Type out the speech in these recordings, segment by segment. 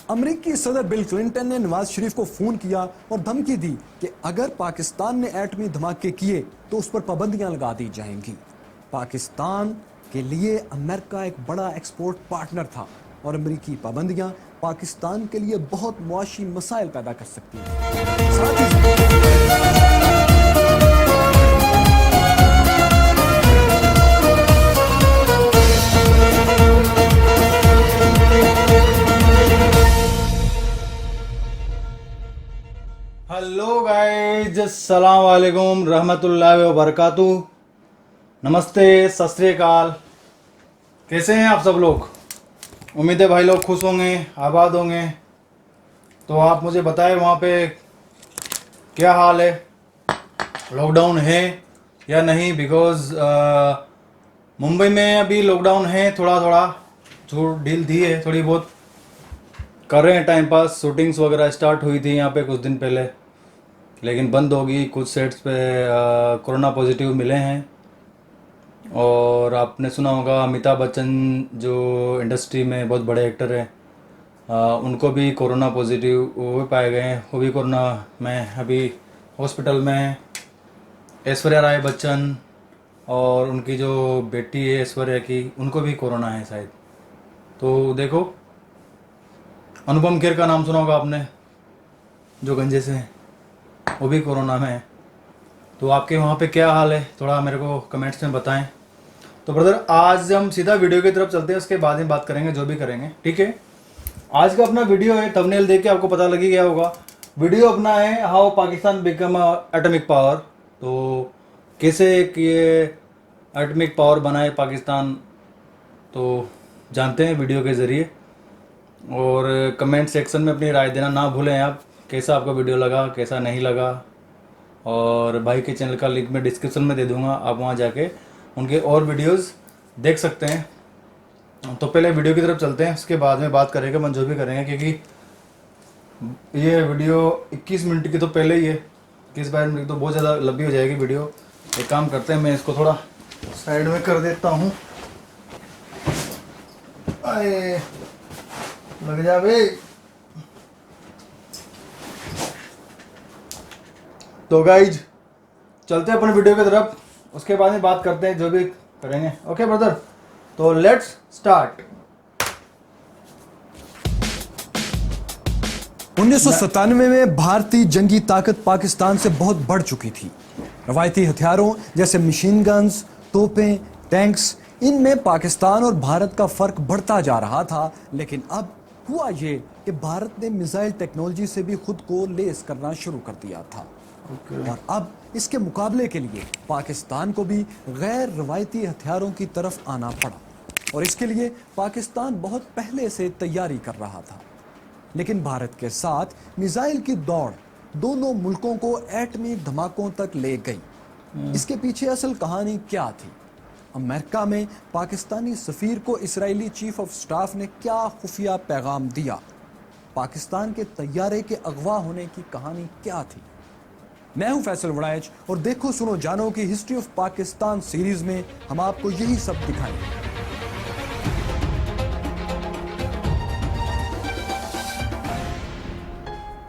امریکی صدر Bill Clinton نے نواز شریف کو فون کیا اور دھمکی دی کہ اگر پاکستان نے ایٹمی دھماکے کیے تو اس پر پابندیاں لگا دی جائیں گی۔ پاکستان کے لیے امریکہ ایک بڑا ایکسپورٹ پارٹنر تھا اور امریکی پابندیاں پاکستان کے لیے بہت معاشی مسائل پیدا کر سکتی ہیں۔ ساتھ ہی ہلو گائز، السلام علیکم رحمۃ اللہ وبرکاتہ۔ نمستے، ست سری اکال۔ کیسے ہیں آپ سب لوگ؟ امید ہے بھائی لوگ خوش ہوں گے، آباد ہوں گے۔ تو آپ مجھے بتائیں وہاں پہ کیا حال ہے، لاک ڈاؤن ہے یا نہیں؟ بیکاز ممبئی میں ابھی لاک ڈاؤن ہے، تھوڑا ڈھیل دی ہے، تھوڑی بہت کر رہے ہیں ٹائم پاس۔ شوٹنگس وغیرہ اسٹارٹ ہوئی تھی یہاں پہ کچھ دن پہلے، لیکن بند ہوگی۔ کچھ سیٹس پہ کورونا پازیٹیو ملے ہیں، اور آپ نے سنا ہوگا امیتابھ بچن جو انڈسٹری میں بہت بڑے ایکٹر ہیں، ان کو بھی کورونا پازیٹیو وہ پائے گئے ہیں، وہ بھی کورونا میں ابھی ہاسپٹل میں ہیں۔ ایشوریہ رائے بچن اور ان کی جو بیٹی ہے ایشوریہ کی، ان کو بھی کورونا ہے شاید۔ تو دیکھو، انوپم کھیر کا نام سنا ہوگا آپ نے، جو گنجے سے ہیں، وہ بھی کورونا میں ہے۔ تو آپ کے وہاں پہ کیا حال ہے، تھوڑا میرے کو کمنٹس میں بتائیں۔ تو بردر، آج ہم سیدھا ویڈیو کی طرف چلتے ہیں، اس کے بعد میں بات کریں گے جو بھی کریں گے، ٹھیک ہے؟ آج کا اپنا ویڈیو ہے، تھمبنیل دیکھ کے آپ کو پتہ لگی گیا ہوگا۔ ویڈیو اپنا ہے how Pakistan become atomic power. تو کیسے یہ ایٹمک پاور بنائے پاکستان، تو جانتے ہیں ویڈیو کے ذریعے۔ اور کمنٹ سیکشن میں اپنی رائے دینا نہ بھولیں آپ، کیسا آپ کو ویڈیو لگا، کیسا نہیں لگا۔ اور بھائی کے چینل کا لنک میں ڈسکرپشن میں دے دوں گا، آپ وہاں جا کے ان کے اور ویڈیوز دیکھ سکتے ہیں۔ تو پہلے ویڈیو کی طرف چلتے ہیں، اس کے بعد میں بات کریں گے، من جو بھی کریں گے، کیونکہ یہ ویڈیو 21 منٹ کی تو پہلے ہی ہے، 21-22 منٹ کی تو بہت زیادہ لمبی ہو جائے گی ویڈیو۔ ایک کام کرتے ہیں، میں اس کو تھوڑا سائڈ میں کر دیتا ہوں۔ لگ جا بھائی۔ تو گائز چلتے ہیں اپنے ویڈیو کی طرف، اس کے بعد میں بات کرتے ہیں جو بھی کریں گے، اوکے بردر؟ تو لیٹس سٹارٹ۔ 1997 میں بھارتی جنگی طاقت پاکستان سے بہت بڑھ چکی تھی۔ روایتی ہتھیاروں جیسے مشین گنز، توپیں، ٹینکس، ان میں پاکستان اور بھارت کا فرق بڑھتا جا رہا تھا۔ لیکن اب ہوا یہ کہ بھارت نے میزائل ٹیکنالوجی سے بھی خود کو لیس کرنا شروع کر دیا تھا، اور اب اس کے مقابلے کے لیے پاکستان کو بھی غیر روایتی ہتھیاروں کی طرف آنا پڑا، اور اس کے لیے پاکستان بہت پہلے سے تیاری کر رہا تھا۔ لیکن بھارت کے ساتھ میزائل کی دوڑ دونوں ملکوں کو ایٹمی دھماکوں تک لے گئی۔ اس کے پیچھے اصل کہانی کیا تھی؟ امریکہ میں پاکستانی سفیر کو اسرائیلی چیف آف سٹاف نے کیا خفیہ پیغام دیا؟ پاکستان کے طیارے کے اغوا ہونے کی کہانی کیا تھی؟ میں ہوں فیصل وڑائچ، اور دیکھو سنو جانو کی ہسٹری آف پاکستان سیریز میں ہم آپ کو یہی سب دکھائیں گے۔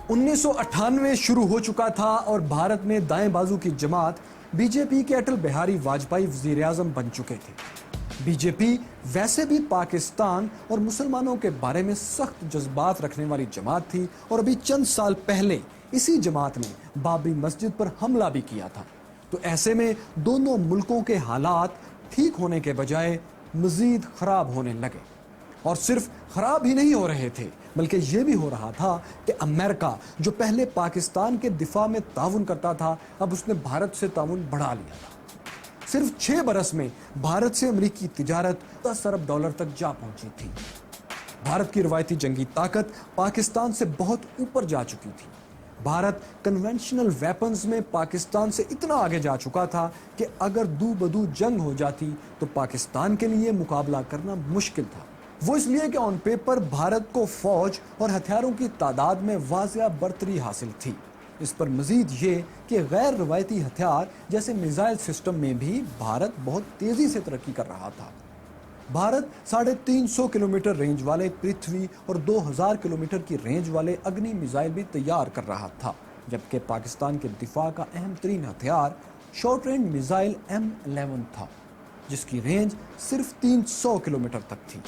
1998 شروع ہو چکا تھا، اور بھارت میں دائیں بازو کی جماعت بی جے پی کے اٹل بہاری واجپئی وزیر اعظم بن چکے تھے۔ بی جے پی ویسے بھی پاکستان اور مسلمانوں کے بارے میں سخت جذبات رکھنے والی جماعت تھی، اور ابھی چند سال پہلے اسی جماعت نے بابری مسجد پر حملہ بھی کیا تھا۔ تو ایسے میں دونوں ملکوں کے حالات ٹھیک ہونے کے بجائے مزید خراب ہونے لگے، اور صرف خراب ہی نہیں ہو رہے تھے، بلکہ یہ بھی ہو رہا تھا کہ امریکہ جو پہلے پاکستان کے دفاع میں تعاون کرتا تھا، اب اس نے بھارت سے تعاون بڑھا لیا تھا۔ صرف 6 برس میں بھارت سے امریکی تجارت 10 ارب ڈالر تک جا پہنچی تھی۔ بھارت کی روایتی جنگی طاقت پاکستان سے بہت اوپر جا چکی تھی۔ بھارت کنونشنل ویپنز میں پاکستان سے اتنا آگے جا چکا تھا کہ اگر دو بدو جنگ ہو جاتی تو پاکستان کے لیے مقابلہ کرنا مشکل تھا۔ وہ اس لیے کہ آن پیپر بھارت کو فوج اور ہتھیاروں کی تعداد میں واضح برتری حاصل تھی۔ اس پر مزید یہ کہ غیر روایتی ہتھیار جیسے میزائل سسٹم میں بھی بھارت بہت تیزی سے ترقی کر رہا تھا۔ भारत 350 किलोमीटर रेंज वाले पृथ्वी और 2000 किलोमीटर की रेंज वाले अग्नि मिसाइल भी तैयार कर रहा था, जबकि पाकिस्तान के दिफा का अहम तरीन हथियार शॉर्ट रेंज मिसाइल M11 था, जिसकी रेंज सिर्फ 300 किलोमीटर तक थी।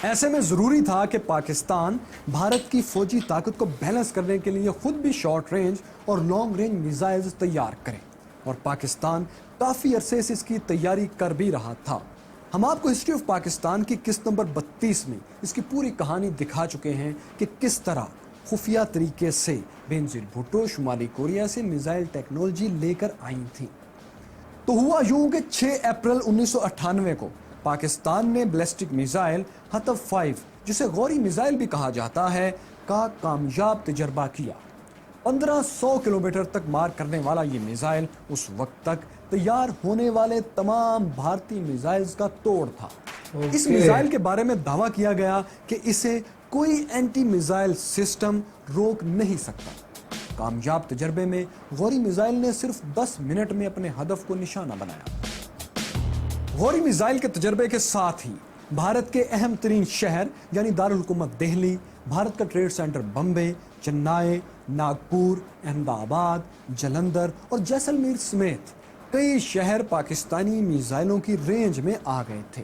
ऐसे में जरूरी था कि पाकिस्तान भारत की फौजी ताकत को बैलेंस करने के लिए खुद भी शॉर्ट रेंज और लॉन्ग रेंज मिसाइल्स तैयार करे, और पाकिस्तान काफी अरसे से इसकी तैयारी कर भी रहा था। हम आपको हिस्ट्री ऑफ पाकिस्तान की किस्त नंबर 32 में इसकी पूरी कहानी दिखा चुके हैं कि किस तरह खुफिया तरीके से बेनजीर भुट्टो शुमाली कोरिया से मिसाइल टेक्नोलॉजी लेकर आई थी। तो हुआ यूं कि 6 अप्रैल 1998 को पाकिस्तान ने बैलिस्टिक मिसाइल हतफ 5, जिसे गौरी मिसाइल भी कहा जाता है, का कामयाब तजर्बा किया। 1500 किलोमीटर तक मार करने वाला ये मिसाइल उस वक्त तक तैयार होने वाले तमाम भारतीय मिसाइल्स का तोड़ था। इस मिसाइल के बारे में दावा किया गया कि इसे कोई एंटी मिसाइल सिस्टम रोक नहीं सकता। कामयाब तजर्बे में गौरी मिसाइल ने सिर्फ 10 मिनट में अपने हदफ को निशाना बनाया। गौरी मिसाइल के तजर्बे के साथ ही भारत के अहम तरीन शहर यानी दारुल हुकूमत दिल्ली, भारत का ट्रेड सेंटर बम्बे, चेन्नई, नागपुर, अहमदाबाद, जलंधर और जैसलमेर समेत कई शहर पाकिस्तानी मिसाइलों की रेंज में आ गए थे।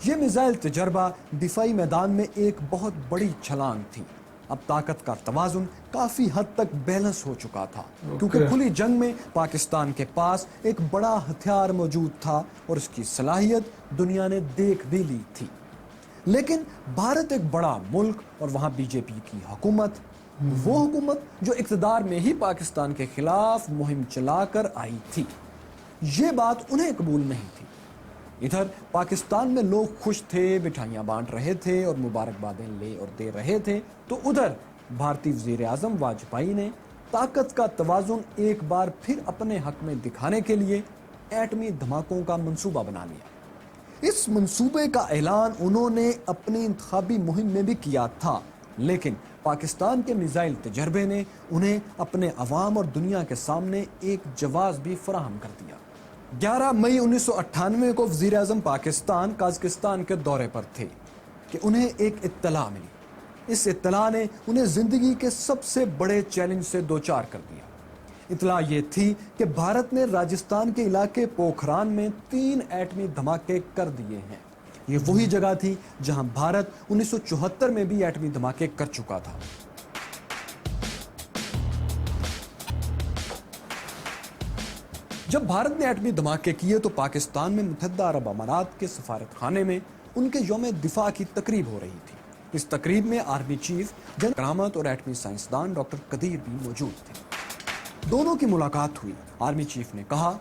ये मिसाइल तजर्बा दिफाई मैदान में एक बहुत बड़ी छलांग थी। अब ताकत का तवाजुन काफी हद तक बैलेंस हो चुका था, क्योंकि खुली जंग में पाकिस्तान के पास एक बड़ा हथियार मौजूद था और इसकी सलाहियत दुनिया ने देख भी ली थी। लेकिन भारत एक बड़ा मुल्क और वहां बीजेपी की हुकूमत, वो हुकूमत जो इक़्तिदार में ही पाकिस्तान के खिलाफ मुहिम चलाकर आई थी, ये बात उन्हें कबूल नहीं थी। इधर पाकिस्तान में लोग खुश थे, मिठाइयां बांट रहे थे और मुबारकबादें ले और दे रहे थे, तो उधर भारतीय वजीर आजम वाजपेयी ने ताकत का तवाजुन एक बार फिर अपने हक में दिखाने के लिए एटमी धमाकों का मंसूबा बना लिया। इस मंसूबे का ऐलान उन्होंने अपनी इंतखाबी मुहिम में भी किया था, लेकिन पाकिस्तान के मिसाइल तजर्बे ने उन्हें अपने अवाम और दुनिया के सामने एक जवाब भी फराहम कर दिया। 11 मई 1998 को वजीर आजम पाकिस्तान काज़किस्तान के दौरे पर थे कि उन्हें एक इत्तला मिली। इस इत्तला ने उन्हें जिंदगी के सबसे बड़े चैलेंज से दो चार कर दिया। इत्तला ये थी कि भारत ने राजस्थान के इलाके पोखरान में 3 एटमी धमाके कर दिए हैं। ये वही जगह थी जहां भारत 1974 में भी एटमी धमाके कर चुका था। जब भारत ने एटमी धमाके किए तो पाकिस्तान में मुत्तहिदा अरब अमारात के सफारत खाने में उनके यौम दिफा की तकरीब हो रही थी। इस तकरीब में आर्मी चीफ जनरल करामत और एटमी साइंसदान डॉक्टर कदीर भी मौजूद थे। दोनों की मुलाकात हुई। आर्मी चीफ ने कहा,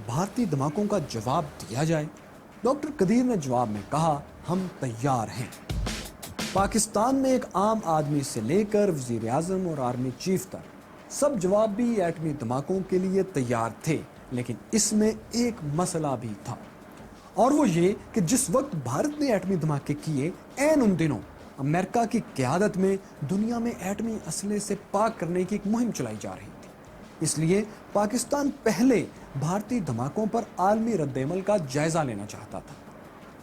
भारतीय धमाकों का जवाब दिया जाए। डॉक्टर कदीर ने जवाब में कहा, हम तैयार हैं। पाकिस्तान में एक आम आदमी से लेकर वजीर आजम और आर्मी चीफ तक सब जवाब भी एटमी धमाकों के लिए तैयार थे, लेकिन इसमें एक मसला भी था, और वो ये कि जिस वक्त भारत ने एटमी धमाके किए, ऐन उन दिनों अमेरिका की क़यादत में दुनिया में एटमी असले से पाक करने की एक मुहिम चलाई जा रही थी। इसलिए पाकिस्तान पहले भारतीय धमाकों पर आलमी रद्देमल का जायजा लेना चाहता था।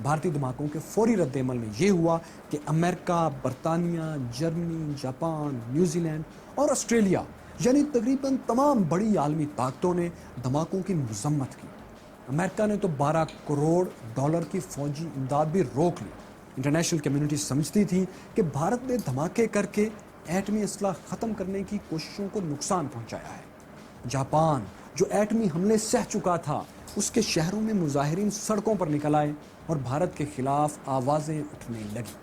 भारतीय धमाकों के फौरी रद्देमल में यह हुआ कि अमेरिका, बरतानिया, जर्मनी, जापान, न्यूजीलैंड और ऑस्ट्रेलिया यानी तकरीबन तमाम बड़ी आलमी ताकतों ने धमाकों की मजम्मत की। अमेरिका ने तो $12 करोड़ की फौजी इमदाद भी रोक ली। इंटरनेशनल कम्युनिटी समझती थी कि भारत ने धमाके करके एटमी असला ख़त्म करने की कोशिशों को नुकसान पहुंचाया है। जापान जो एटमी हमले सह चुका था, उसके शहरों में मुजाहिरीन सड़कों पर निकल आए और भारत के खिलाफ आवाज़ें उठने लगी।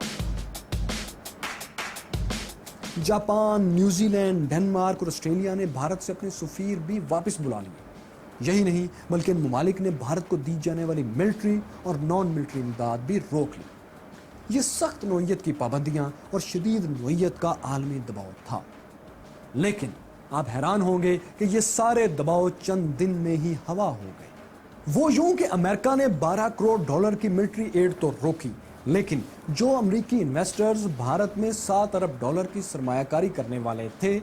जापान, न्यूजीलैंड, डेनमार्क और ऑस्ट्रेलिया ने भारत से अपने सफीर भी वापस बुला लिए। यही नहीं, बल्कि इन ममालिक ने भारत को दी जाने वाली मिलिट्री और नॉन मिलिट्री इमदाद भी रोक ली। ये सख्त नौइयत की पाबंदियां और शदीद नौइयत का आलमी दबाव था। लेकिन आप हैरान होंगे कि ये सारे दबाव चंद दिन में ही हवा हो गए। वो यूं कि अमेरिका ने $12 करोड़ की मिलिट्री एड तो रोकी, लेकिन जो अमेरिकी इन्वेस्टर्स भारत में $7 अरब की सरमायाकारी करने वाले थे,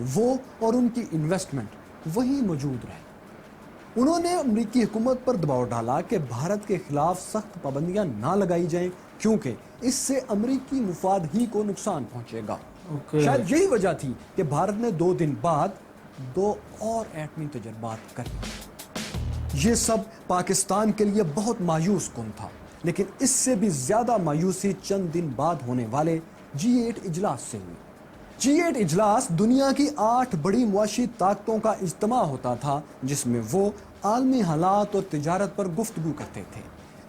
वो और उनकी इन्वेस्टमेंट वहीं मौजूद रहे। انہوں نے امریکی حکومت پر دباؤ ڈالا کہ بھارت کے خلاف سخت پابندیاں نہ لگائی جائیں کیونکہ اس سے امریکی مفاد ہی کو نقصان پہنچے گا۔ شاید یہی وجہ تھی کہ بھارت نے 2 دن بعد 2 اور ایٹمی تجربات کر لیے۔ یہ سب پاکستان کے لیے بہت مایوس کن تھا، لیکن اس سے بھی زیادہ مایوسی چند دن بعد ہونے والے G8 اجلاس سے ہوئی۔ G8 اجلاس دنیا کی 8 بڑی معاشی طاقتوں کا اجتماع ہوتا تھا جس میں وہ عالمی حالات اور تجارت پر گفتگو کرتے تھے۔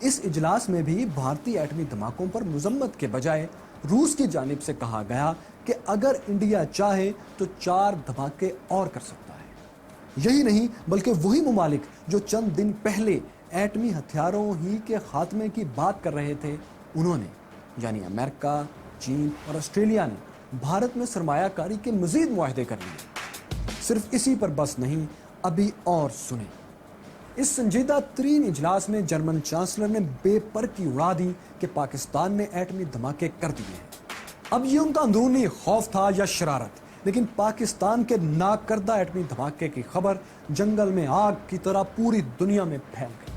اس اجلاس میں بھی بھارتی ایٹمی دھماکوں پر مذمت کے بجائے روس کی جانب سے کہا گیا کہ اگر انڈیا چاہے تو 4 دھماکے اور کر سکتا ہے۔ یہی نہیں بلکہ وہی ممالک جو چند دن پہلے ایٹمی ہتھیاروں ہی کے خاتمے کی بات کر رہے تھے، انہوں نے یعنی امریکہ، چین اور آسٹریلیا نے بھارت میں سرمایہ کاری کے مزید معاہدے کر لیے۔ صرف اسی پر بس نہیں، ابھی اور سنیں۔ اس سنجیدہ ترین اجلاس میں جرمن چانسلر نے بے پر کی اڑا دی کہ پاکستان نے ایٹمی دھماکے کر دیے ہیں۔ اب یہ ان کا اندرونی خوف تھا یا شرارت، لیکن پاکستان کے ناکردہ ایٹمی دھماکے کی خبر جنگل میں آگ کی طرح پوری دنیا میں پھیل گئی،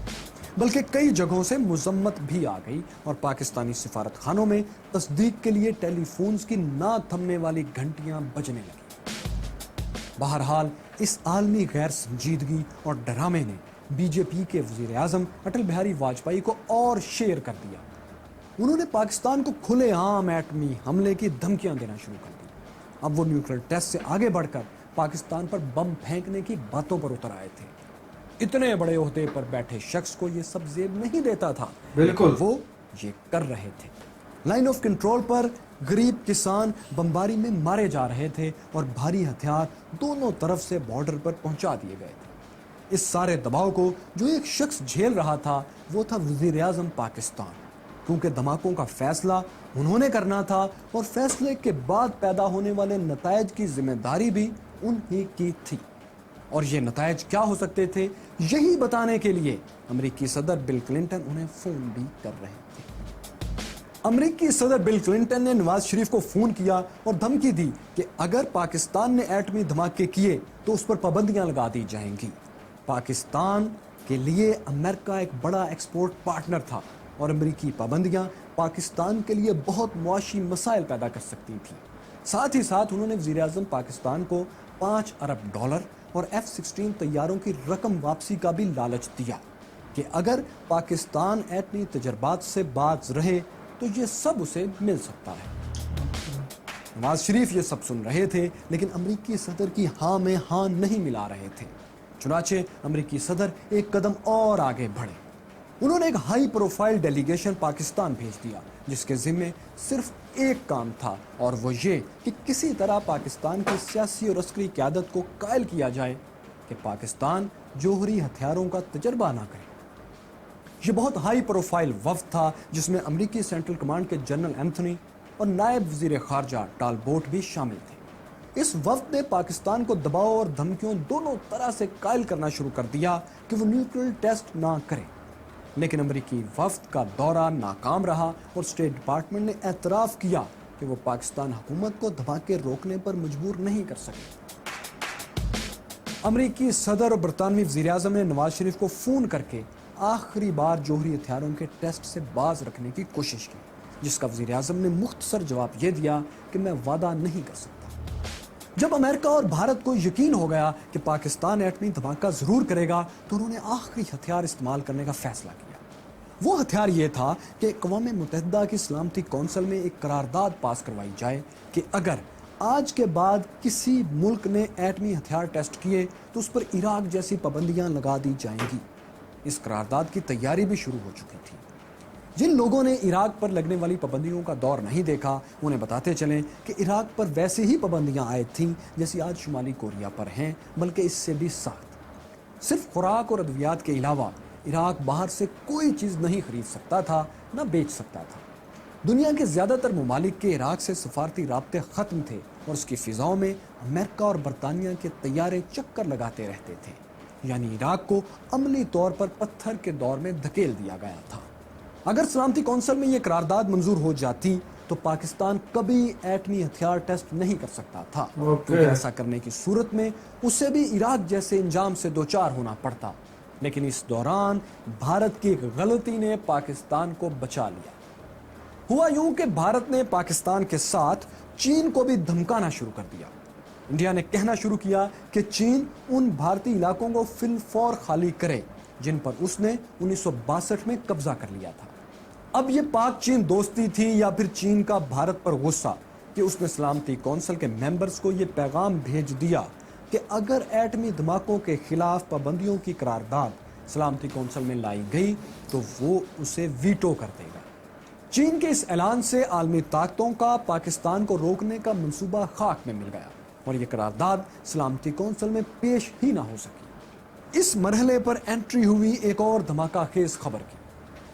بلکہ کئی جگہوں سے مذمت بھی آ گئی اور پاکستانی سفارت خانوں میں تصدیق کے لیے ٹیلی فونز کی نہ تھمنے والی گھنٹیاں بجنے لگیں۔ بہرحال اس عالمی غیر سنجیدگی اور ڈرامے نے بی جے پی کے وزیر اعظم اٹل بہاری واجپئی کو اور شیر کر دیا۔ انہوں نے پاکستان کو کھلے عام ایٹمی حملے کی دھمکیاں دینا شروع کر دی۔ اب وہ نیوکلیئر ٹیسٹ سے آگے بڑھ کر پاکستان پر بم پھینکنے کی باتوں پر اتر آئے تھے۔ اتنے بڑے عہدے پر بیٹھے شخص کو یہ سب زیب نہیں دیتا تھا، بالکل وہ یہ کر رہے تھے۔ لائن آف کنٹرول پر غریب کسان بمباری میں مارے جا رہے تھے اور بھاری ہتھیار دونوں طرف سے بارڈر پر پہنچا دیے گئے تھے۔ اس سارے دباؤ کو جو ایک شخص جھیل رہا تھا وہ تھا وزیر اعظم پاکستان، کیونکہ دھماکوں کا فیصلہ انہوں نے کرنا تھا اور فیصلے کے بعد پیدا ہونے والے نتائج کی ذمہ داری بھی انہی کی تھی۔ اور یہ نتائج کیا ہو سکتے تھے، یہی بتانے کے لیے امریکی صدر بل کلنٹن انہیں فون بھی کر رہے تھے۔ امریکی صدر بل کلنٹن نے نواز شریف کو فون کیا اور دھمکی دی کہ اگر پاکستان نے ایٹمی دھماکے کیے تو اس پر پابندیاں لگا دی جائیں گی۔ پاکستان کے لیے امریکہ ایک بڑا ایکسپورٹ پارٹنر تھا اور امریکی پابندیاں پاکستان کے لیے بہت معاشی مسائل پیدا کر سکتی تھیں۔ ساتھ ہی ساتھ انہوں نے وزیر اعظم پاکستان کو $5 ارب اور F-16 طیاروں کی رقم واپسی کا بھی لالچ دیا کہ اگر پاکستان ایٹمی تجربات سے باز رہے تو یہ سب اسے مل سکتا ہے۔ نواز شریف یہ سب سن رہے تھے لیکن امریکی صدر کی ہاں میں ہاں نہیں ملا رہے تھے۔ چنانچہ امریکی صدر ایک قدم اور آگے بڑھے۔ انہوں نے ایک ہائی پروفائل ڈیلیگیشن پاکستان بھیج دیا جس کے ذمے صرف ایک کام تھا اور وہ یہ کہ کسی طرح پاکستان کی سیاسی اور عسکری قیادت کو قائل کیا جائے کہ پاکستان جوہری ہتھیاروں کا تجربہ نہ کرے۔ یہ بہت ہائی پروفائل وفد تھا جس میں امریکی سینٹرل کمانڈ کے جنرل اینتھونی اور نائب وزیر خارجہ ٹال بوٹ بھی شامل تھے۔ اس وفد نے پاکستان کو دباؤ اور دھمکیوں دونوں طرح سے قائل کرنا شروع کر دیا کہ وہ نیوکلیئر ٹیسٹ نہ کرے، لیکن امریکی وفد کا دورہ ناکام رہا اور اسٹیٹ ڈپارٹمنٹ نے اعتراف کیا کہ وہ پاکستان حکومت کو دھماکے روکنے پر مجبور نہیں کر سکے۔ امریکی صدر اور برطانوی وزیر اعظم نے نواز شریف کو فون کر کے آخری بار جوہری ہتھیاروں کے ٹیسٹ سے باز رکھنے کی کوشش کی، جس کا وزیر اعظم نے مختصر جواب یہ دیا کہ میں وعدہ نہیں کر سکتا۔ جب امریکہ اور بھارت کو یقین ہو گیا کہ پاکستان ایٹمی دھماکہ ضرور کرے گا تو انہوں نے آخری ہتھیار استعمال کرنے کا فیصلہ کیا۔ وہ ہتھیار یہ تھا کہ اقوام متحدہ کی سلامتی کونسل میں ایک قرارداد پاس کروائی جائے کہ اگر آج کے بعد کسی ملک نے ایٹمی ہتھیار ٹیسٹ کیے تو اس پر عراق جیسی پابندیاں لگا دی جائیں گی۔ اس قرارداد کی تیاری بھی شروع ہو چکی تھی۔ جن لوگوں نے عراق پر لگنے والی پابندیوں کا دور نہیں دیکھا انہیں بتاتے چلیں کہ عراق پر ویسے ہی پابندیاں عائد تھیں جیسی آج شمالی کوریا پر ہیں، بلکہ اس سے بھی سخت۔ صرف خوراک اور ادویات کے علاوہ عراق باہر سے کوئی چیز نہیں خرید سکتا تھا، نہ بیچ سکتا تھا۔ دنیا کے زیادہ تر ممالک کے عراق سے سفارتی رابطے ختم تھے اور اس کی فضاؤں میں امریکہ اور برطانیہ کے طیارے چکر لگاتے رہتے تھے، یعنی عراق کو عملی طور پر پتھر کے دور میں دھکیل دیا گیا تھا۔ اگر سلامتی کونسل میں یہ قرارداد منظور ہو جاتی تو پاکستان کبھی ایٹمی ہتھیار ٹیسٹ نہیں کر سکتا تھا، کیونکہ ایسا کرنے کی صورت میں اسے بھی عراق جیسے انجام سے دوچار ہونا پڑتا لیکن اس دوران بھارت کی غلطی نے پاکستان کو بچا لیا۔ ہوا یوں کہ بھارت نے پاکستان کے ساتھ چین کو بھی دھمکانا شروع کر دیا۔ انڈیا نے کہنا شروع کیا کہ چین ان بھارتی علاقوں کو فی الفور خالی کرے جن پر اس نے 1962 میں قبضہ کر لیا تھا۔ اب یہ پاک چین دوستی تھی یا پھر چین کا بھارت پر غصہ کہ اس نے سلامتی کونسل کے ممبرز کو یہ پیغام بھیج دیا کہ اگر ایٹمی دھماکوں کے خلاف پابندیوں کی قرارداد سلامتی کونسل میں لائی گئی تو وہ اسے ویٹو کر دے گا۔ چین کے اس اعلان سے عالمی طاقتوں کا پاکستان کو روکنے کا منصوبہ خاک میں مل گیا اور یہ قرارداد سلامتی کونسل میں پیش ہی نہ ہو سکی۔ اس مرحلے پر انٹری ہوئی ایک اور دھماکہ خیز خبر کی۔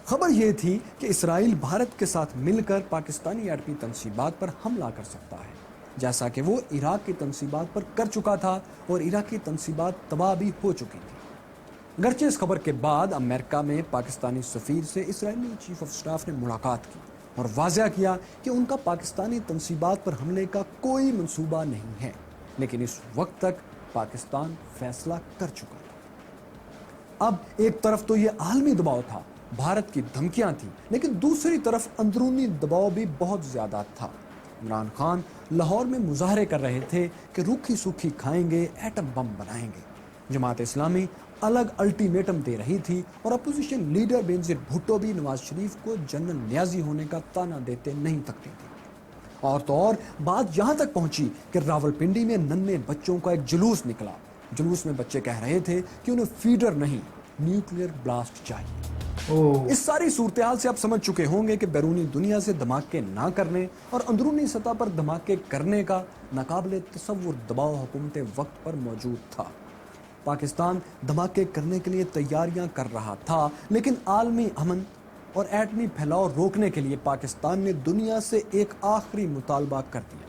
خبر یہ تھی کہ اسرائیل بھارت کے ساتھ مل کر پاکستانی ایٹمی تنصیبات پر حملہ کر سکتا ہے، جیسا کہ وہ عراق کی تنصیبات پر کر چکا تھا اور عراقی تنصیبات تباہ بھی ہو چکی تھی۔ گرچہ اس خبر کے بعد امریکہ میں پاکستانی سفیر سے اسرائیلی چیف آف سٹاف نے ملاقات کی اور واضح کیا کہ ان کا پاکستانی تنصیبات پر حملے کا کوئی منصوبہ نہیں ہے، لیکن اس وقت تک پاکستان فیصلہ کر چکا تھا۔ اب ایک طرف تو یہ عالمی دباؤ تھا، بھارت کی دھمکیاں تھیں، لیکن دوسری طرف اندرونی دباؤ بھی بہت زیادہ تھا۔ عمران خان لاہور میں مظاہرے کر رہے تھے کہ روکھی سوکھی کھائیں گے، ایٹم بم بنائیں گے۔ جماعت اسلامی الگ الٹیمیٹم دے رہی تھی اور اپوزیشن لیڈر بینظیر بھٹو بھی نواز شریف کو جنرل نیازی ہونے کا طعنہ دیتے نہیں تھکتے تھے۔ اور تو اور بات یہاں تک پہنچی کہ راولپنڈی میں ننھے بچوں کا ایک جلوس نکلا۔ جلوس میں بچے کہہ رہے تھے کہ انہیں فیڈر نہیں، نیوکلیئر بلاسٹ چاہیے۔ اس ساری صورتحال سے آپ سمجھ چکے ہوں گے کہ بیرونی دنیا سے دھماکے نہ کرنے اور اندرونی سطح پر دھماکے کرنے کا ناقابل تصور دباؤ حکومت وقت پر موجود تھا۔ پاکستان دھماکے کرنے کے لیے تیاریاں کر رہا تھا، لیکن عالمی امن اور ایٹمی پھیلاؤ روکنے کے لیے پاکستان نے دنیا سے ایک آخری مطالبہ کر دیا۔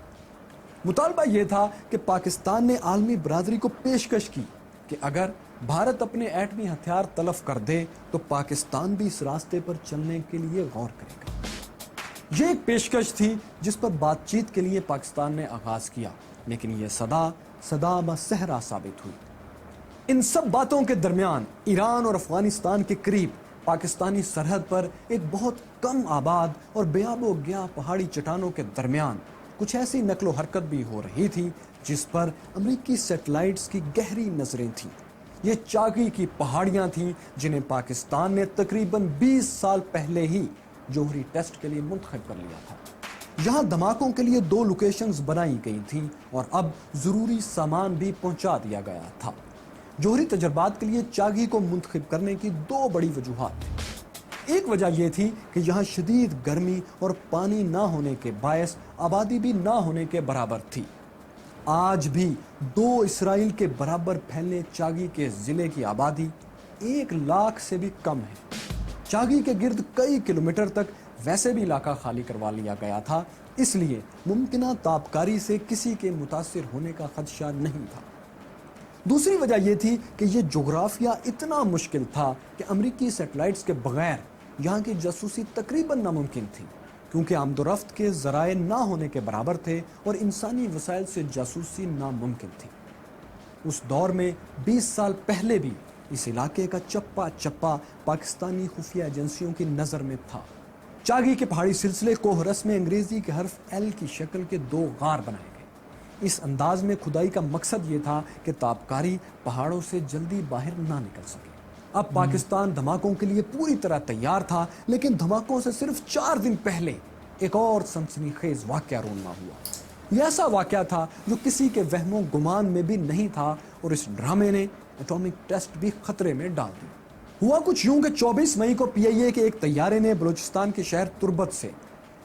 مطالبہ یہ تھا کہ پاکستان نے عالمی برادری کو پیشکش کی کہ اگر بھارت اپنے ایٹمی ہتھیار تلف کر دے تو پاکستان بھی اس راستے پر چلنے کے لیے غور کرے گا۔ یہ ایک پیشکش تھی جس پر بات چیت کے لیے پاکستان نے آغاز کیا، لیکن یہ صدا بصحرا ثابت ہوئی۔ ان سب باتوں کے درمیان ایران اور افغانستان کے قریب پاکستانی سرحد پر ایک بہت کم آباد اور بے آب و گیا پہاڑی چٹانوں کے درمیان کچھ ایسی نقل و حرکت بھی ہو رہی تھی جس پر امریکی سیٹلائٹس کی گہری نظریں تھیں۔ یہ چاگی کی پہاڑیاں تھیں جنہیں پاکستان نے تقریباً 20 سال پہلے ہی جوہری ٹیسٹ کے لیے منتخب کر لیا تھا۔ یہاں دھماکوں کے لیے 2 لوکیشنز بنائی گئی تھیں اور اب ضروری سامان بھی پہنچا دیا گیا تھا۔ جوہری تجربات کے لیے چاگی کو منتخب کرنے کی 2 بڑی وجوہات تھیں۔ ایک وجہ یہ تھی کہ یہاں شدید گرمی اور پانی نہ ہونے کے باعث آبادی بھی نہ ہونے کے برابر تھی۔ آج بھی 2 اسرائیل کے برابر پھیلنے چاگی کے ضلع کی آبادی 1 لاکھ سے بھی کم ہے۔ چاگی کے گرد کئی کلومیٹر تک ویسے بھی علاقہ خالی کروا لیا گیا تھا، اس لیے ممکنہ تابکاری سے کسی کے متاثر ہونے کا خدشہ نہیں تھا۔ دوسری وجہ یہ تھی کہ یہ جغرافیہ اتنا مشکل تھا کہ امریکی سیٹلائٹس کے بغیر یہاں کی جاسوسی تقریباً ناممکن تھی، کیونکہ آمد و رفت کے ذرائع نہ ہونے کے برابر تھے اور انسانی وسائل سے جاسوسی ناممکن تھی۔ اس دور میں 20 سال پہلے بھی اس علاقے کا چپا چپا پاکستانی خفیہ ایجنسیوں کی نظر میں تھا۔ چاگی کے پہاڑی سلسلے کوہرس میں انگریزی کے حرف ایل کی شکل کے 2 غار بنائے گئے۔ اس انداز میں کھدائی کا مقصد یہ تھا کہ تابکاری پہاڑوں سے جلدی باہر نہ نکل سکے۔ اب پاکستان دھماکوں کے لیے پوری طرح تیار تھا، لیکن دھماکوں سے صرف 4 دن پہلے ایک اور سنسنی خیز واقعہ رونما ہوا۔ یہ ایسا واقعہ تھا جو کسی کے وہم و گمان میں بھی نہیں تھا اور اس ڈرامے نے ایٹامک ٹیسٹ بھی خطرے میں ڈال دی۔ ہوا کچھ یوں کہ 24 مئی کو PIA کے ایک طیارے نے بلوچستان کے شہر تربت سے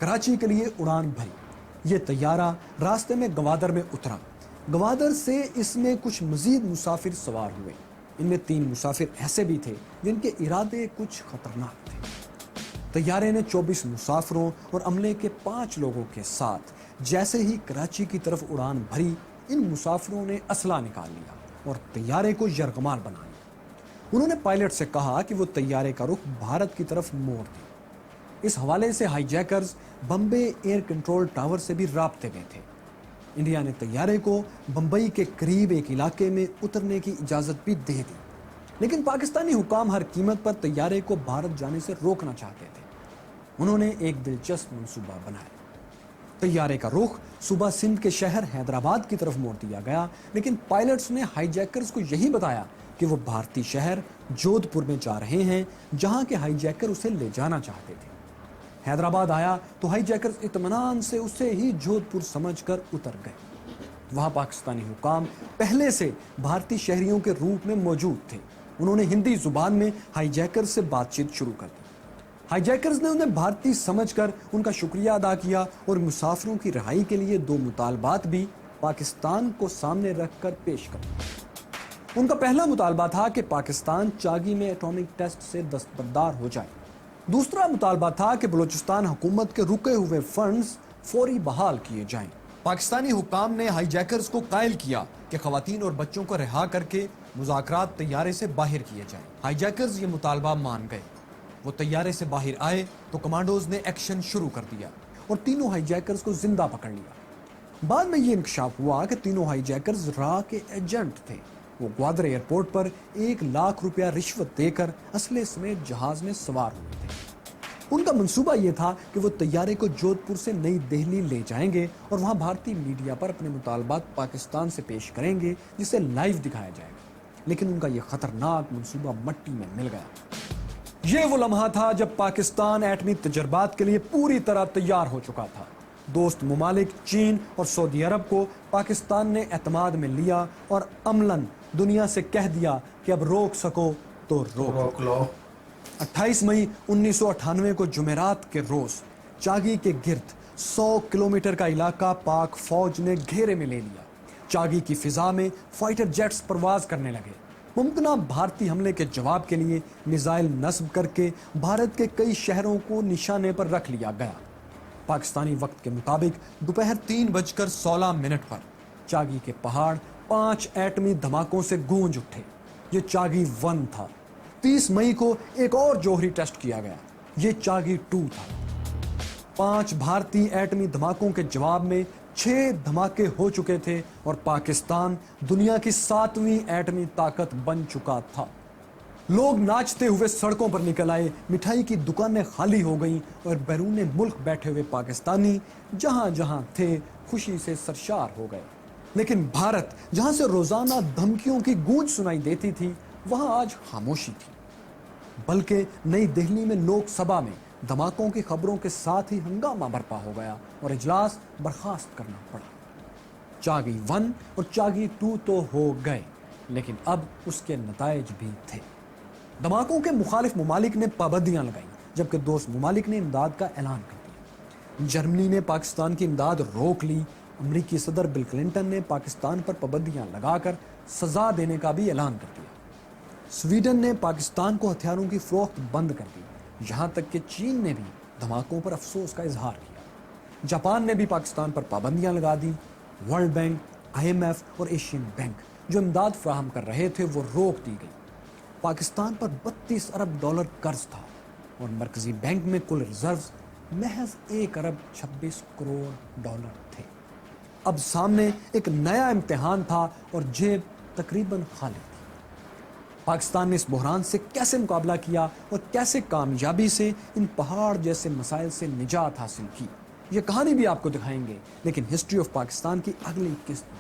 کراچی کے لیے اڑان بھری۔ یہ طیارہ راستے میں گوادر میں اترا۔ گوادر سے اس میں کچھ مزید مسافر سوار ہوئے۔ ان میں 3 مسافر ایسے بھی تھے جن کے ارادے کچھ خطرناک تھے۔ طیارے نے 24 مسافروں اور عملے کے 5 لوگوں کے ساتھ جیسے ہی کراچی کی طرف اڑان بھری، ان مسافروں نے اسلحہ نکال لیا اور طیارے کو یرغمال بنا لیا۔ انہوں نے پائلٹ سے کہا کہ وہ طیارے کا رخ بھارت کی طرف موڑ دے۔ اس حوالے سے hijackers Bombay air control tower سے بھی رابطے میں تھے۔ انڈیا نے طیارے کو بمبئی کے قریب ایک علاقے میں اترنے کی اجازت بھی دے دی۔ लेकिन पाकिस्तानी हुकाम हर कीमत पर तैयारे को भारत जाने से रोकना चाहते थे। उन्होंने एक दिलचस्प मंसूबा बनाया। तैयारे का रुख सुबह सिंध के शहर हैदराबाद की तरफ मोड़ दिया गया, लेकिन पायलट्स ने हाईजैकर्स को यही बताया कि वो भारतीय शहर जोधपुर में जा रहे हैं, जहां के हाईजैकर उसे ले जाना चाहते थे। हैदराबाद आया तो हाईजैकर्स इत्मीनान से उसे ही जोधपुर समझकर उतर गए। वहां पाकिस्तानी हुकाम पहले से भारतीय शहरियों के रूप में मौजूद थे। उन्होंने हिंदी जुबान में हाईजैकर्स से बातचीत शुरू कर दी। हाईजैकर्स ने उन्हें भारतीय समझकर उनका शुक्रिया अदा किया और मुसाफिरों की रिहाई के लिए 2 मुतालबात भी पाकिस्तान को सामने रखकर पेश कर दिए। उनका पहला मुतालबा था कि पाकिस्तान चागी में एटॉमिक टेस्ट से दस्तबरदार हो जाए। दूसरा मुतालबा था कि बलूचिस्तान हुकूमत के रुके हुए फंड्स फौरी बहाल किए जाएं। पाकिस्तानी हुकाम ने हाईजैकर्स को कायल किया कि खवातीन और बच्चों को रिहा करके मुज़ाकरात तैयारे से बाहर किए जाएं। हाईजैकर्स ये मुतालबा मान गए। वो तैयारे से बाहर आए तो कमांडोज ने एक्शन शुरू कर दिया और तीनों हाईजैकर्स को जिंदा पकड़ लिया। बाद में ये इंकशाफ हुआ कि तीनों हाईजैकर्स रा के एजेंट थे। वो ग्वादर एयरपोर्ट पर 1 लाख रुपया रिश्वत देकर असले समेत जहाज में सवार हुए थे। उनका मंसूबा ये था कि वो तैयारे को जोधपुर से नई दिल्ली ले जाएंगे और वहां भारतीय मीडिया पर अपने मुतालबात पाकिस्तान से पेश करेंगे, जिसे लाइव दिखाया जाएगा। लेकिन उनका ये खतरनाक मंसूबा मट्टी में मिल गया। ये वो लम्हा था जब पाकिस्तान एटमी तजर्बात के लिए पूरी तरह तैयार हो चुका था। दोस्त ममालिक चीन और सऊदी अरब को पाकिस्तान ने एतमाद में लिया और अमलन दुनिया से कह दिया कि अब रोक सको तो रोक लो। 28 मई 1998 को जुमेरात के रोज चागी के गिर्द 100 किलोमीटर का इलाका पाक फौज ने घेरे में ले लिया। चागी की फिजा में फाइटर जेट्स परवाज करने लगे। मुमकिना भारतीय हमले के जवाब के लिए मिसाइल नस्ब करके भारत के कई शहरों को निशाने पर रख लिया गया। पाकिस्तानी वक्त के मुताबिक दोपहर 3:16 पर चागी के पहाड़ 5 एटमी धमाकों से गूंज उठे। ये चागी 1 था। 30 मई को एक और जौहरी टेस्ट किया गया। ये चागी 2 था। 5 भारतीय एटमी धमाकों के जवाब में 6 धमाके हो चुके थे और पाकिस्तान दुनिया की 7वीं एटमी ताकत बन चुका था। लोग नाचते हुए सड़कों पर निकल आए, मिठाई की दुकानें खाली हो गईं और बैरून मुल्क बैठे हुए पाकिस्तानी जहां जहां थे खुशी से सरशार हो गए। लेकिन भारत, जहां से रोजाना धमकियों की गूंज सुनाई देती थी, वहां आज खामोशी थी। बल्कि नई दिल्ली में लोकसभा में धमाकों की खबरों के साथ ही हंगामा बरपा हो गया और इजलास बर्खास्त करना पड़ा। चागी 1 और चागी 2 तो हो गए, लेकिन अब उसके नताइज भी थे। धमाकों के मुखालिफ ममालिक ने पाबंदियां लगाई, जबकि दोस्त ममालिक ने इमदाद का ऐलान कर दिया। जर्मनी ने पाकिस्तान की इमदाद रोक ली। अमरीकी सदर बिल क्लिंटन ने पाकिस्तान पर पाबंदियां लगाकर सजा देने का भी ऐलान कर दिया। स्वीडन ने पाकिस्तान को हथियारों की फरोख्त बंद कर दी। यहां तक कि चीन ने भी धमाकों पर अफसोस का इजहार किया। जापान ने भी पाकिस्तान पर पाबंदियां लगा दी। वर्ल्ड बैंक, IMF और एशियन बैंक जो इमदाद फराहम कर रहे थे, वो रोक दी गई। पाकिस्तान पर 32 अरब डॉलर कर्ज था और मरकजी बैंक में कुल रिजर्व्स महज 1 अरब 26 करोड़ डॉलर थे। अब सामने एक नया इम्तिहान था और जेब तकरीबन खाली थी। पाकिस्तान ने इस बहरान से कैसे मुकाबला किया और कैसे कामयाबी से इन पहाड़ जैसे मसाइल से निजात हासिल की, ये कहानी भी आपको दिखाएंगे, लेकिन हिस्ट्री ऑफ पाकिस्तान की अगली किस्त में।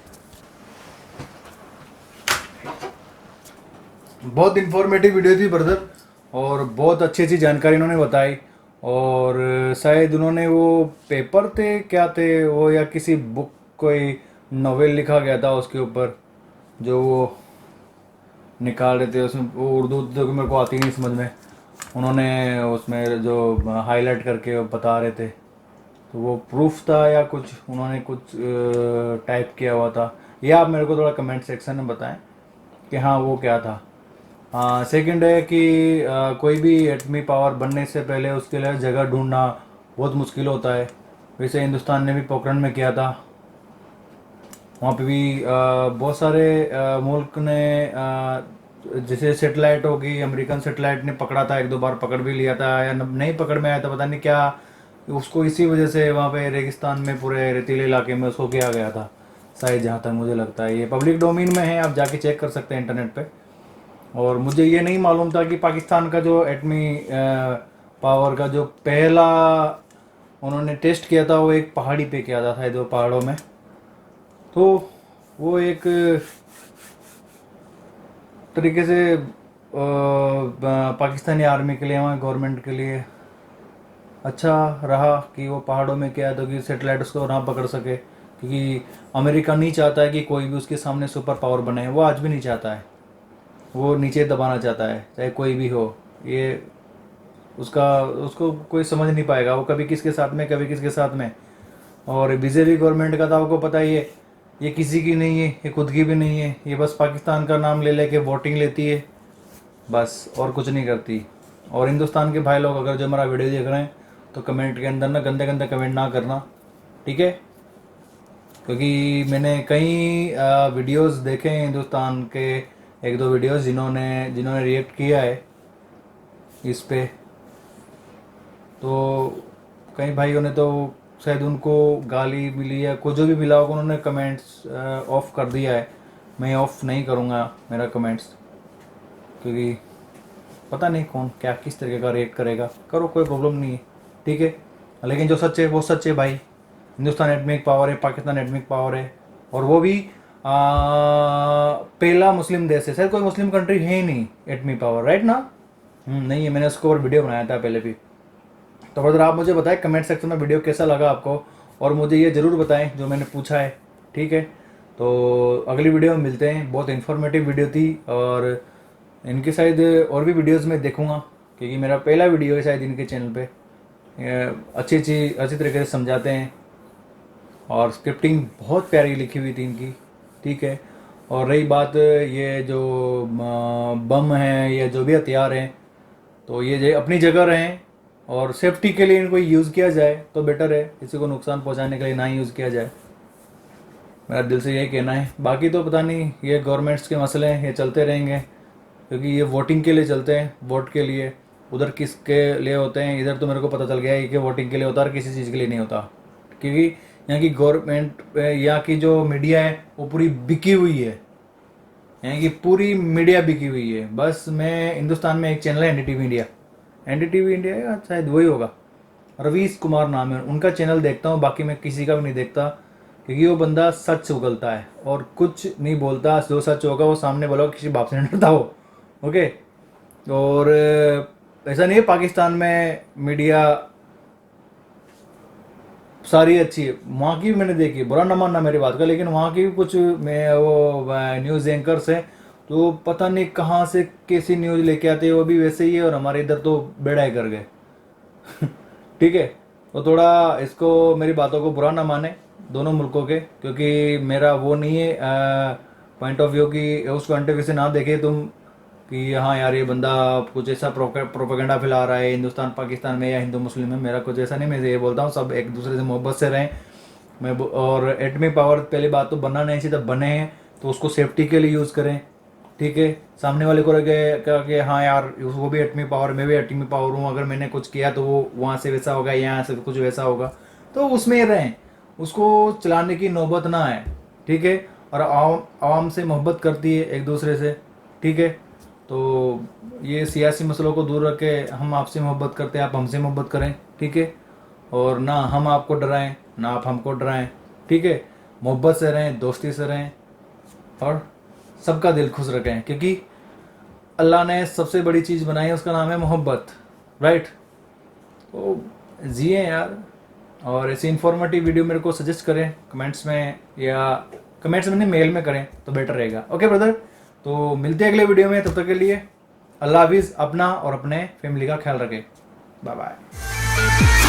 बहुत इन्फॉर्मेटिव वीडियो थी ब्रदर, और बहुत अच्छी अच्छी जानकारी इन्होंने बताई। और शायद उन्होंने वो पेपर थे क्या थे वो, या किसी बुक कोई नोवेल लिखा गया था उसके ऊपर, जो वो निकाल रहे थे। उसमें वो उर्दू तो मेरे को आती नहीं समझ में, उन्होंने उसमें जो हाईलाइट करके बता रहे थे, तो वो प्रूफ था या कुछ उन्होंने कुछ टाइप किया हुआ था। या आप मेरे को थोड़ा कमेंट सेक्शन में बताएं कि हाँ वो क्या था। सेकंड है कि कोई भी एटमी पावर बनने से पहले उसके लिए जगह ढूंढना बहुत मुश्किल होता है। वैसे हिंदुस्तान ने भी पोखरण में किया था, वहाँ पे भी बहुत सारे मुल्क ने जैसे सेटेलाइट होगी, अमेरिकन सेटेलाइट ने पकड़ा था, 1-2 बार पकड़ भी लिया था, या नहीं पकड़ में आया था, पता नहीं क्या उसको इसी वजह से वहाँ पे रेगिस्तान में पूरे रेतीले इलाके में उसको किया गया था शायद, जहाँ तक मुझे लगता है। ये पब्लिक डोमेन में है, आप जाके चेक कर सकते हैं इंटरनेट पे। और मुझे ये नहीं मालूम था कि पाकिस्तान का जो एटमी पावर का जो पहला उन्होंने टेस्ट किया था वो एक पहाड़ी पे किया था शायद वो पहाड़ों में। तो वो एक तरीके से पाकिस्तानी आर्मी के लिए, वहाँ गवर्नमेंट के लिए अच्छा रहा कि वो पहाड़ों में किया तो कि सेटेलाइट उसको ना पकड़ सके, क्योंकि अमेरिका नहीं चाहता है कि कोई भी उसके सामने सुपर पावर बने। वो आज भी नहीं चाहता है, वो नीचे दबाना चाहता है चाहे कोई भी हो। ये उसको कोई समझ नहीं पाएगा, वो कभी किसके साथ में कभी किसके साथ में। और बीजेपी गवर्नमेंट का तो आपको पता ही है, ये किसी की नहीं है, ये खुद की भी नहीं है, ये बस पाकिस्तान का नाम ले लेके वोटिंग लेती है बस, और कुछ नहीं करती। और हिंदुस्तान के भाई लोग अगर जो हमारा वीडियो देख रहे हैं तो कमेंट के अंदर ना गंदे गंदे कमेंट ना करना, ठीक है? क्योंकि मैंने कई वीडियोस देखे हैं हिंदुस्तान के, एक दो वीडियोस जिन्होंने रिएक्ट किया है इस पे। तो कई भाइयों ने तो शायद उनको गाली मिली या कुछ जो भी मिला होगा, उन्होंने कमेंट्स ऑफ कर दिया है। मैं ऑफ नहीं करूँगा मेरा कमेंट्स, क्योंकि पता नहीं कौन क्या किस तरीके का रिएक्ट करेगा। करो, कोई प्रॉब्लम नहीं है, ठीक है? लेकिन जो सच है वो सच है भाई। हिंदुस्तान एटमिक पावर है, पाकिस्तान एटमिक पावर है, और वो भी पहला मुस्लिम देश है। शायद कोई मुस्लिम कंट्री है ही नहीं एटमिक पावर, राइट ना? नहीं है, मैंने उसके ऊपर वीडियो बनाया था पहले भी। तो अगर आप मुझे बताएं कमेंट सेक्शन में वीडियो कैसा लगा आपको, और मुझे ये ज़रूर बताएं जो मैंने पूछा है, ठीक है? तो अगली वीडियो में मिलते हैं। बहुत इन्फॉर्मेटिव वीडियो थी, और इनके शायद और भी वीडियोस में देखूंगा, क्योंकि मेरा पहला वीडियो है शायद इनके चैनल पे। अच्छी तरीके से समझाते हैं, और स्क्रिप्टिंग बहुत प्यारी लिखी हुई थी इनकी, ठीक है? और रही बात ये जो बम हैं या जो भी हथियार हैं, तो ये अपनी जगह रहें, और सेफ्टी के लिए इनको यूज़ किया जाए तो बेटर है, किसी को नुकसान पहुंचाने के लिए ना यूज़ किया जाए। मेरा दिल से यही कहना है। बाकी तो पता नहीं, ये गवर्नमेंट्स के मसले हैं, ये चलते रहेंगे, क्योंकि ये वोटिंग के लिए चलते हैं, वोट के लिए। उधर किसके लिए होते हैं, इधर तो मेरे को पता चल गया है कि वोटिंग के लिए होता है, और किसी चीज़ के लिए नहीं होता। क्योंकि यहाँ की गवर्नमेंट, यहाँ की जो मीडिया है वो पूरी बिकी हुई है, यहाँ की पूरी मीडिया बिकी हुई है। बस मैं हिंदुस्तान में एक चैनल है एनडीटीवी इंडिया या शायद वही होगा, रवीश कुमार नाम है उनका चैनल, देखता हूँ। बाकी मैं किसी का भी नहीं देखता, क्योंकि वो बंदा सच उगलता है और कुछ नहीं बोलता। जो सच होगा वो सामने बोला, किसी बाप से नहीं डरता हो, ओके? और ऐसा नहीं है पाकिस्तान में मीडिया सारी अच्छी है, वहाँ की भी मैंने देखी, बुरा ना मानना मेरी बात का, लेकिन वहाँ की भी कुछ वो न्यूज़ एंकर्स हैं तो पता नहीं कहाँ से कैसी न्यूज़ लेके आते हैं, वो भी वैसे ही है। और हमारे इधर तो बेड़ा ही कर गए ठीक है? तो थोड़ा इसको, मेरी बातों को बुरा ना माने दोनों मुल्कों के, क्योंकि मेरा वो नहीं है पॉइंट ऑफ व्यू कि उस पॉइंट ऑफ व्यू से ना देखे तुम कि हाँ यार ये बंदा कुछ ऐसा प्रोपेगेंडा फैला रहा है हिंदुस्तान पाकिस्तान में या हिंदू मुस्लिम में। मेरा कुछ ऐसा नहीं, मैं ये बोलता हूँ सब एक दूसरे से मोहब्बत से रहें। और एटमी पावर पहली बात तो बनना नहीं चाहिए, तब बने हैं तो उसको सेफ्टी के लिए यूज़ करें, ठीक है? सामने वाले को लगे कि हाँ यार वो भी एटमी पावर, मैं भी एटमी पावर हूँ, अगर मैंने कुछ किया तो वो वहाँ से वैसा होगा, यहाँ से कुछ वैसा होगा, तो उसमें रहें, उसको चलाने की नौबत ना आए, ठीक है? और आवाम से मोहब्बत करती है एक दूसरे से, ठीक है? तो ये सियासी मसलों को दूर रख के हम आपसे मोहब्बत करते हैं, आप हमसे मोहब्बत करें, ठीक है? और ना हम आपको डराएं ना आप हमको डराएं, ठीक है? मोहब्बत से रहें, दोस्ती से रहें, और सबका दिल खुश रखें, क्योंकि अल्लाह ने सबसे बड़ी चीज़ बनाई है, उसका नाम है मोहब्बत, राइट? तो जिए यार। और ऐसी इन्फॉर्मेटिव वीडियो मेरे को सजेस्ट करें कमेंट्स में, या कमेंट्स में नहीं मेल में करें तो बेटर रहेगा, ओके ब्रदर? तो मिलते हैं अगले वीडियो में, तब तक के लिए अल्लाह हाफिज़। अपना और अपने फैमिली का ख्याल रखें, बाय बाय।